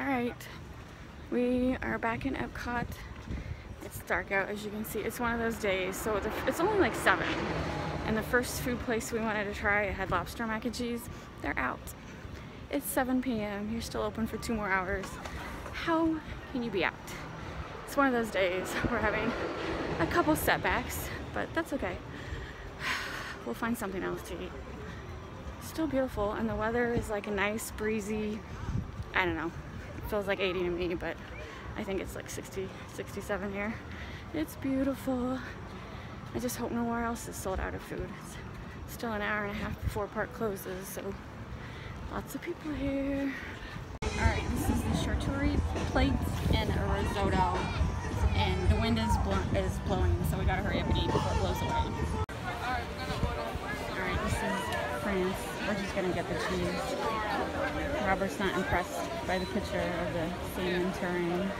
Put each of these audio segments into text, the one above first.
Alright, we are back in Epcot. It's dark out, as you can see. It's one of those days, so it's only like 7. And the first food place we wanted to try, it had lobster mac and cheese. They're out. It's 7 p.m. You're still open for 2 more hours. How can you be out? It's one of those days. We're having a couple setbacks, but that's okay. We'll find something else to eat. Still beautiful, and the weather is like a nice, breezy, I don't know. It feels like 80 to me, but I think it's like 60, 67 here. It's beautiful. I just hope nowhere else is sold out of food. It's still an hour and a half before park closes, so lots of people here. Alright, this is the charcuterie plate and a risotto. And the wind is blowing, so we gotta hurry up and eat before it blows away. Alright, this is France. We're just gonna get the cheese. Robert's not impressed by the picture of the salmon terrain.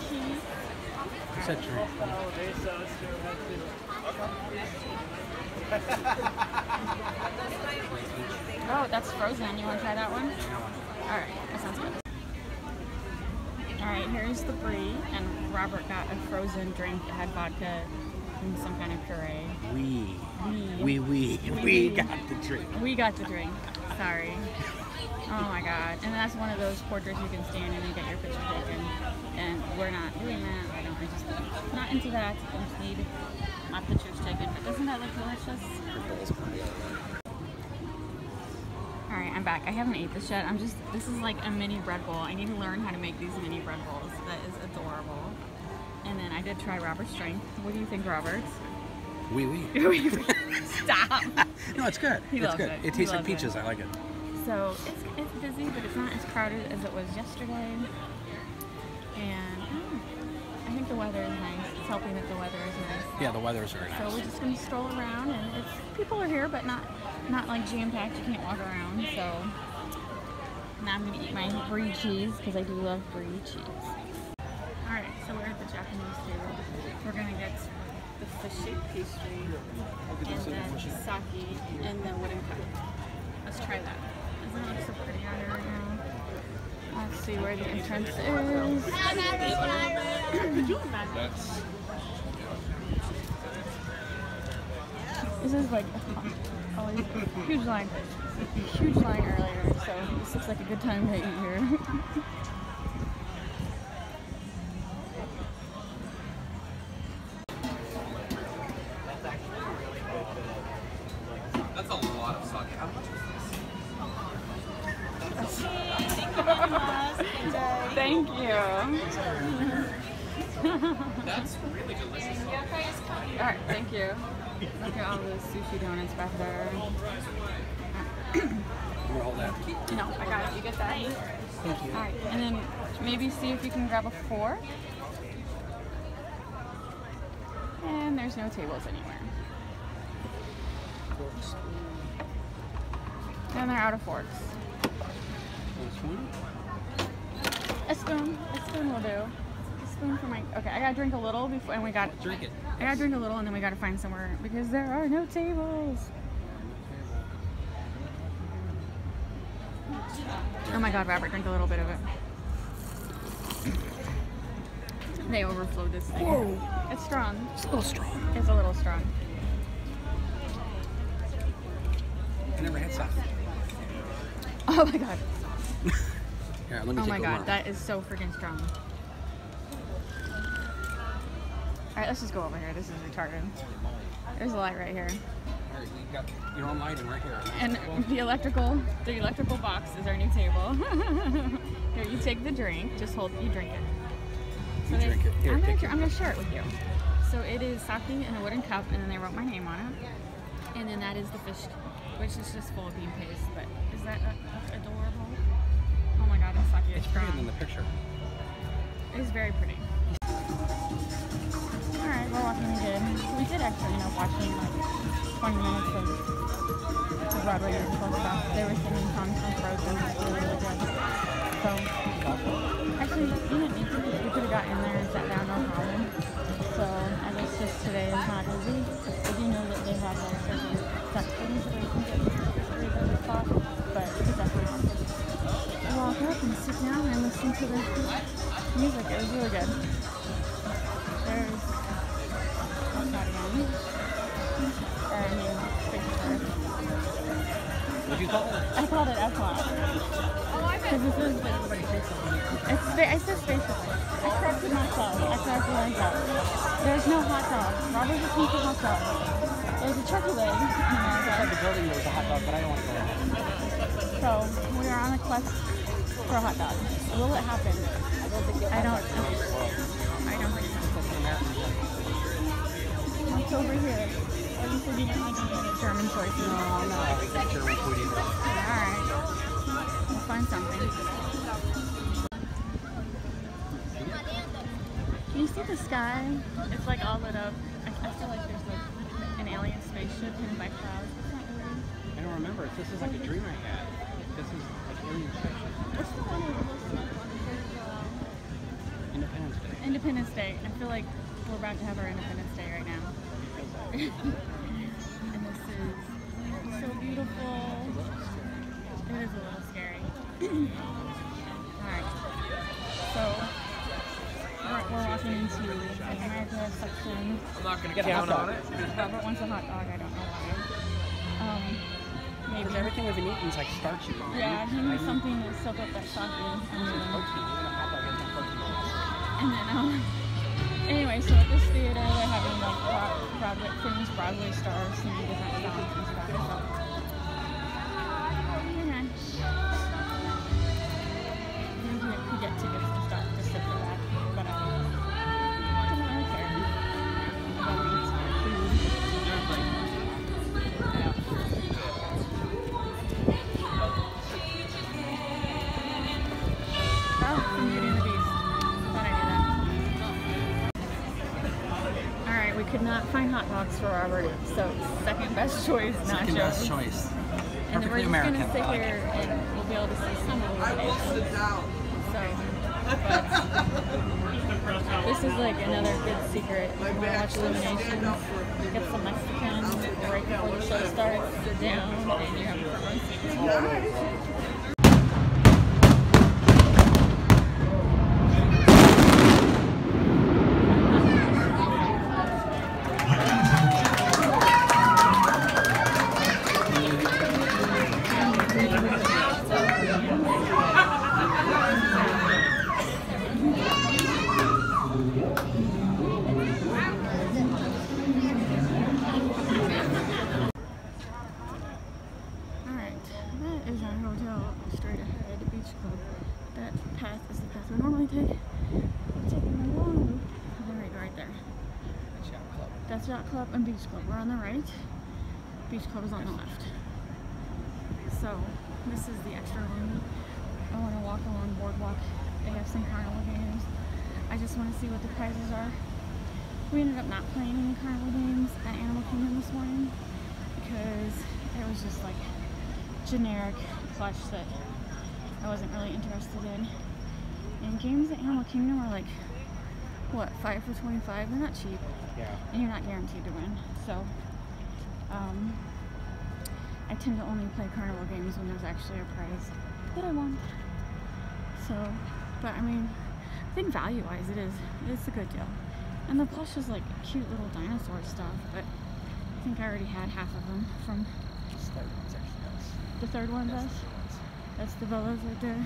Cheese. Oh, that's frozen. You want to try that one? Alright, that sounds good. Alright, here's the brie, and Robert got a frozen drink that had vodka and some kind of puree. We got the drink. We got the drink. Sorry. Oh my god. And that's one of those portraits you can stand in and get your picture taken. And we're not doing that. I just not into that. I just need my pictures taken. But doesn't that look delicious? Alright, I'm back. I haven't ate this yet. This is like a mini bread bowl. I need to learn how to make these mini bread bowls. That is adorable. And then I did try Robert's drink. What do you think, Robert? Stop. No, it's good. It's good. It tastes like peaches. I like it. So it's busy, but it's not as crowded as it was yesterday. And I think the weather is nice. It's helping that the weather is nice. Yeah, the weather is very nice. So we're just gonna stroll around, and people are here, but not like jam-packed. You can't walk around. So now I'm gonna eat my brie cheese because I do love brie cheese. All right, so we're at the Japanese table. We're gonna get the fish-shaped pastry, and then sake, and then wooden cup. Let's try that. Doesn't it look so pretty out here right now? Let's see where the entrance is. This is like a huge line. Huge line earlier, so this looks like a good time to eat here. That's a lot of sake. How much is this? Thank you. That's really delicious. Alright, thank you. Look at all those sushi donuts back there. Roll that. No, I got it. You get that? Thank you. Alright, and then maybe see if you can grab a fork. And there's no tables anywhere. And they're out of forks. A spoon will do. A spoon for my. Okay, I gotta drink a little before, and we got. Drink it. I gotta drink a little, and then we gotta find somewhere because there are no tables. Oh my God, Robert, drink a little bit of it. They overflowed this thing. Whoa. It's strong. It's a little strong. It's a little strong. I never had sake. Oh my God. Here, let me Oh take my a God, look. that is so freaking strong. Alright, let's just go over here. This is retarded. There's a light right here. Alright, you got your own lighting right here. And the electrical box is our new table. Here, you take the drink. Just hold, you drink it. So You drink it. Here, I'm gonna share it with you. So it is sake in a wooden cup, and then they wrote my name on it. And then that is the fish, which is just full of bean paste. But is that adorable? Oh my God, the sake is It's strong. prettier than the picture. It is very pretty. Alright, we're walking again. We did actually end up watching like 20 minutes of the Broadway musical stuff. They were singing songs from Frozen. It was really, really good. So, actually, you didn't need to. You could have got in there and sat down, no problem. So, I guess just today is not busy. I do know that they have like certain sections where you can get really good spot, but it's definitely not busy. listen to the music. It was really good. There's Epcot again. Or I mean, Space Forest. What'd you call it? I called it Epcot. Because this is I said Space Forest. I corrected myself. There's no hot dog. Robert just wants a hot dog. There's a turkey leg. Inside the building there was a hot dog, but I don't want to go there. So we are on a quest for a hot dog. Will it happen? I don't think so. What's over here? Oh, you said you didn't like any German choices. No, I'm not a big German food either. Alright. We'll find something. Can you see the sky? It's like all lit up. I feel like there's like an alien spaceship hidden by clouds. It's not really. I don't remember. This is like a dream I had. This is like alien spaceship. What's the one we'll see? Independence Day. Independence Day. I feel like we're about to have our Independence Day right now. And this is so beautiful. It is a little scary. Alright. So we're walking into the America section. I'm not gonna count on it. Robert wants a hot dog, I don't know why. Maybe. Because everything we've been eating is like starchy. Yeah, he needs something to soak up that sake. And then, anyway, so at this theater, they're having like famous Broadway stars singing different songs and stuff. So. Okay. You get tickets to start just sit for that, but I don't really care. I don't eat food. Yeah. Oh, from Beauty and the Beast. Thought I knew that. Alright, we could not find hot dogs for Robert, so second best choice, nachos. Second best choice. And then we're Perfectly just American. gonna sit here and we'll be able to see some of the illuminations. So, but this is like another good secret. If you want to watch illuminations, get some Mexican right before the show starts, sit down, and you have a front seat. That's Yacht Club and Beach Club. We're on the right. Beach Club is on the left. So this is the extra room. I want to walk along Boardwalk. They have some carnival games. I just want to see what the prizes are. We ended up not playing any carnival games at Animal Kingdom this morning because it was just like generic plush that I wasn't really interested in. And games at Animal Kingdom are like, what, 5 for $25? They're not cheap. Yeah. And you're not guaranteed to win. So, I tend to only play carnival games when there's actually a prize that I want. So, but I mean, I think value-wise it's a good deal. And the plush is like cute little dinosaur stuff, but I think I already had half of them from the third one does. That's the Velas right there.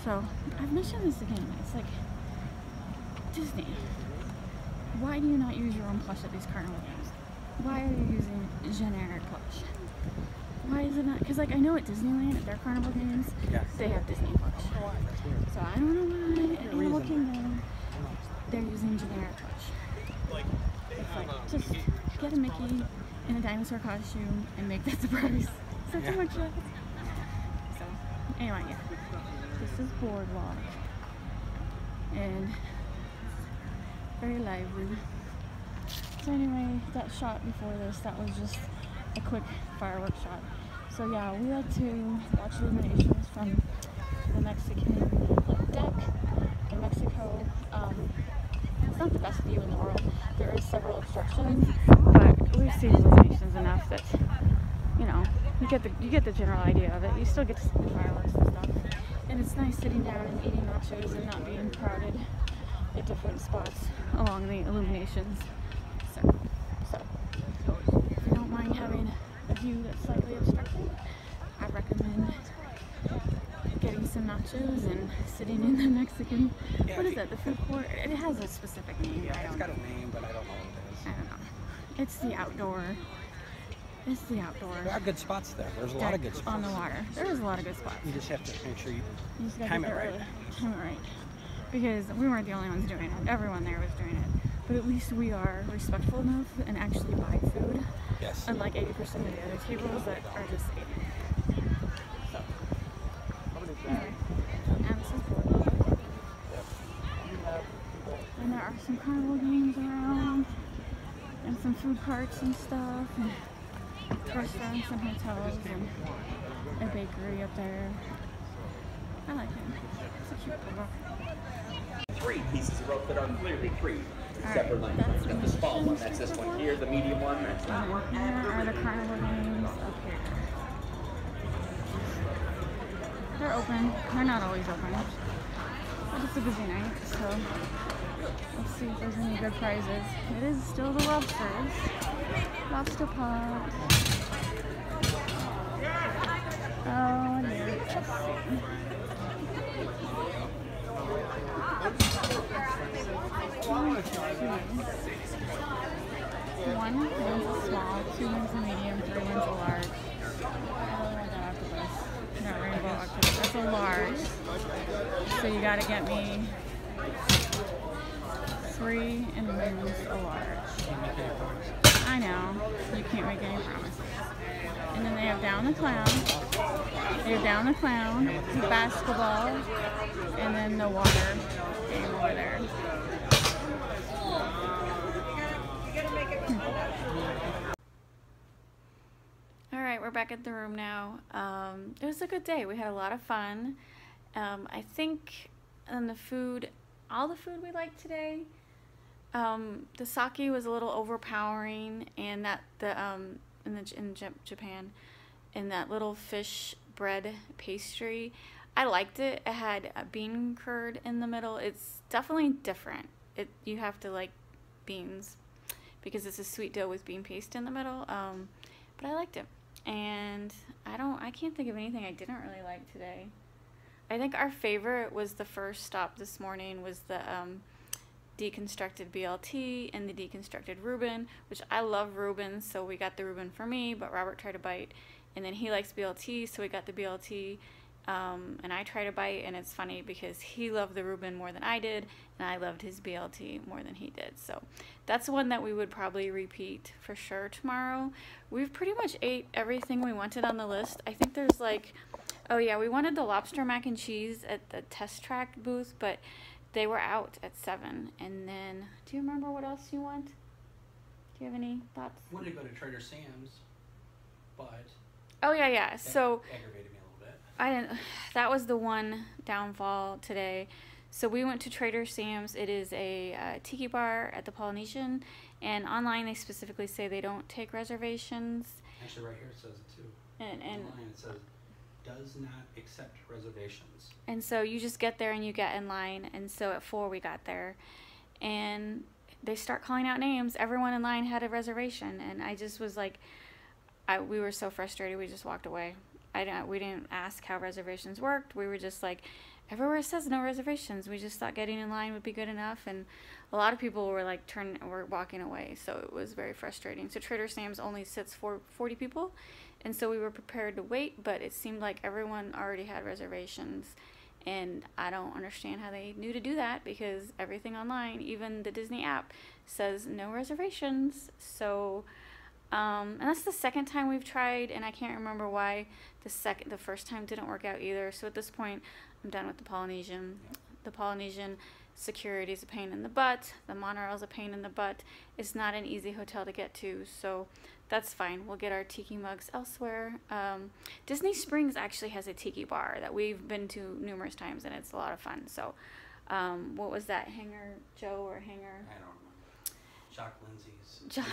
So, I've mentioned this again. It's like, Disney, why do you not use your own plush at these carnival games? Why are you using generic plush? Why is it not? Because like I know at Disneyland, at their carnival games, they have Disney plush. So I don't know why at Animal Kingdom they're using generic plush. It's like, just get a Mickey in a dinosaur costume and make that the price. Is that too much? So anyway, yeah. This is Boardwalk. And very lively. So anyway, that shot before this, that was just a quick fireworks shot. So yeah, we like to watch illuminations from the Mexican deck in Mexico. It's not the best view in the world. There is several obstructions, but we've seen illuminations enough that, you know, you get the general idea of it. You still get to see the fireworks and stuff. And it's nice sitting down and eating nachos and not being crowded at different spots along the illuminations. So if you don't mind having a view that's slightly obstructed, I recommend getting some nachos and sitting in the Mexican, what is that, the food court? It has a specific name. Yeah, it's got a name, but I don't know what it is. I don't know. It's the outdoor. There are good spots there. There's a lot of good spots. On the water. There is a lot of good spots. You just have to make sure you just gotta time get it there right. early. Time it right. Because we weren't the only ones doing it. Everyone there was doing it. But at least we are respectful enough and actually buy food. Yes. Unlike 80% of the other tables that are just eating. So. Anyway. And this is Boardwalk. And there are some carnival games around. And some food carts and stuff. And restaurants and hotels and a bakery up there. I like it. It's a cute boardwalk. 3 pieces of rope that are clearly 3 All separate right, lengths. that's Got the small one, that's this one here, the medium one, that's that one. There are the carnival games up here. They're open. They're not always open. But it's a busy night, so let's see if there's any good prizes. It is still the lobsters. Lobster pot. Oh, dear. Let's see. One wins a small, 2 wins a medium, 3 wins a large. Oh, that octopus. That rainbow octopus. That's a large. So you gotta get me 3 and wins a large. I know. You can't make any promises. And then they have Down the Clown. They have Down the Clown, the basketball, and then the water game over there. Alright, we're back at the room now. It was a good day. We had a lot of fun. I think on the food, all the food we liked today, the sake was a little overpowering, and that in Japan, and that little fish bread pastry, I liked it. It had a bean curd in the middle. It's definitely different. You have to like beans because it's a sweet dough with bean paste in the middle. But I liked it, and I can't think of anything I didn't really like today. I think our favorite was the first stop this morning was the deconstructed BLT and the deconstructed Reuben, which I love Reuben, so we got the Reuben for me, but Robert tried to bite, and then he likes BLT, so we got the BLT, and I tried to bite, and it's funny because he loved the Reuben more than I did, and I loved his BLT more than he did, so that's one that we would probably repeat for sure tomorrow. We've pretty much ate everything we wanted on the list. I think there's like, oh yeah, we wanted the lobster mac and cheese at the test track booth, but they were out at 7. And then, do you remember what else you want? Do you have any thoughts? I wanted to go to Trader Sam's, but Oh yeah. So aggravated me a little bit. I didn't. That was the one downfall today. So we went to Trader Sam's. It is a tiki bar at the Polynesian, and online they specifically say they don't take reservations. Actually, right here it says it too. And online it says does not accept reservations. And so you just get there and you get in line. And so at 4 we got there, and they start calling out names. Everyone in line had a reservation, and I just was like, we were so frustrated. We just walked away. We didn't ask how reservations worked. We were just like, everywhere says no reservations. We just thought getting in line would be good enough, and a lot of people were like were walking away. So it was very frustrating. So Trader Sam's only sits for 40 people. And so we were prepared to wait, but it seemed like everyone already had reservations, and I don't understand how they knew to do that because everything online, even the Disney app, says no reservations. So, and that's the second time we've tried, and I can't remember why the first time didn't work out either. So at this point, I'm done with the Polynesian. The Polynesian security is a pain in the butt. The monorail is a pain in the butt. It's not an easy hotel to get to, so that's fine. We'll get our tiki mugs elsewhere. Disney Springs actually has a tiki bar that we've been to numerous times, and it's a lot of fun. So, what was that? Hanger Joe or Hanger? I don't remember. Jock Lindsay's.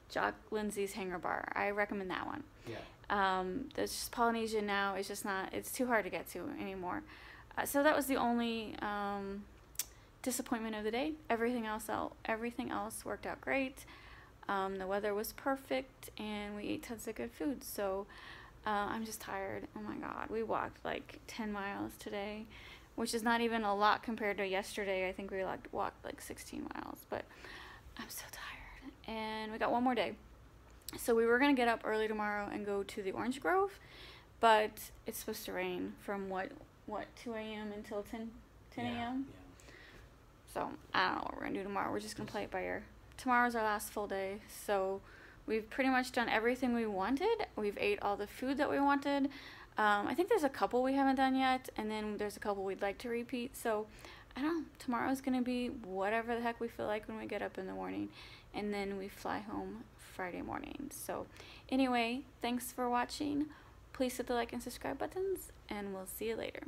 Jock Lindsay's Hanger Bar. I recommend that one. Yeah. There's just Polynesian now. It's just not. It's too hard to get to anymore. So that was the only disappointment of the day. Everything else worked out great. The weather was perfect, and we ate tons of good food. So I'm just tired. Oh my God, we walked like 10 miles today, which is not even a lot compared to yesterday. I think we walked like 16 miles, but I'm so tired. And we got one more day. So we were gonna get up early tomorrow and go to the orange grove, but it's supposed to rain from what 2 a.m. until 10 a.m. Yeah. So I don't know what we're gonna do tomorrow. We're just gonna play it by ear. Tomorrow's our last full day, so we've pretty much done everything we wanted. We've ate all the food that we wanted. I think there's a couple we haven't done yet, and then there's a couple we'd like to repeat. So I don't know. Tomorrow's gonna be whatever the heck we feel like when we get up in the morning, and then we fly home Friday morning. So anyway, thanks for watching. Please hit the like and subscribe buttons, and we'll see you later.